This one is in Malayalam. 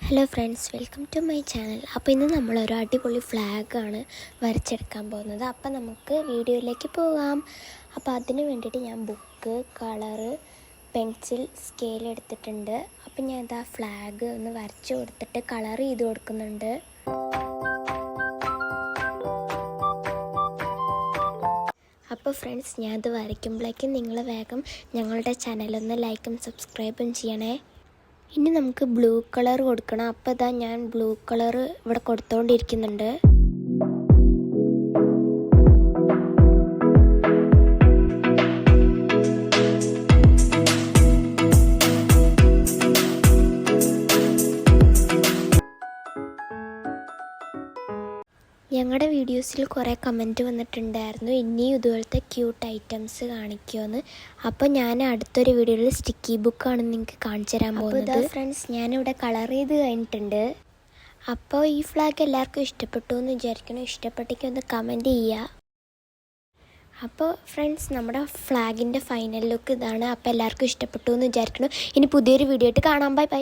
Hello friends, welcome to my channel. അപ്പോൾ ഇന്ന് നമ്മളൊരു അടിപൊളി ഫ്ലാഗാണ് വരച്ചെടുക്കാൻ പോകുന്നത്. അപ്പോൾ നമുക്ക് വീഡിയോയിലേക്ക് പോകാം. അപ്പോൾ അതിന് വേണ്ടിയിട്ട് ഞാൻ ബുക്ക്, കളറ്, പെൻസിൽ, സ്കെയിൽ എടുത്തിട്ടുണ്ട്. അപ്പോൾ ഞാൻ ഇതാ ഫ്ലാഗ് ഒന്ന് വരച്ച് കൊടുത്തിട്ട് കളർ ചെയ്ത് കൊടുക്കുന്നുണ്ട്. അപ്പോൾ ഫ്രണ്ട്സ്, ഞാനത് വരയ്ക്കുമ്പോഴേക്കും നിങ്ങൾ വേഗം ഞങ്ങളുടെ ചാനലൊന്ന് ലൈക്കും സബ്സ്ക്രൈബും ചെയ്യണേ. ഇനി നമുക്ക് ബ്ലൂ കളർ കൊടുക്കണം. അപ്പോൾ ഇതാ ഞാൻ ബ്ലൂ കളർ ഇവിടെ കൊടുത്തുകൊണ്ടിരിക്കുന്നുണ്ട്. ഞങ്ങളുടെ വീഡിയോസിൽ കുറേ കമൻറ്റ് വന്നിട്ടുണ്ടായിരുന്നു, ഇനിയും ഇതുപോലത്തെ ക്യൂട്ട് ഐറ്റംസ് കാണിക്കുമെന്ന്. അപ്പോൾ ഞാൻ അടുത്തൊരു വീഡിയോയിൽ സ്റ്റിക്കി ബുക്കാണ് നിങ്ങൾക്ക് കാണിച്ചു തരാൻ പോകുന്നത്. ഫ്രണ്ട്സ്, ഞാനിവിടെ കളർ ചെയ്ത് കഴിഞ്ഞിട്ടുണ്ട്. അപ്പോൾ ഈ ഫ്ലാഗ് എല്ലാവർക്കും ഇഷ്ടപ്പെട്ടു എന്ന് വിചാരിക്കണം. ഇഷ്ടപ്പെട്ടെങ്കിൽ ഒന്ന് കമൻറ്റ് ചെയ്യുക. അപ്പോൾ ഫ്രണ്ട്സ്, നമ്മുടെ ഫ്ലാഗിൻ്റെ ഫൈനൽ ലുക്ക് ഇതാണ്. അപ്പോൾ എല്ലാവർക്കും ഇഷ്ടപ്പെട്ടു എന്ന് വിചാരിക്കണം. ഇനി പുതിയൊരു വീഡിയോ ആയിട്ട് കാണാം. Bye bye.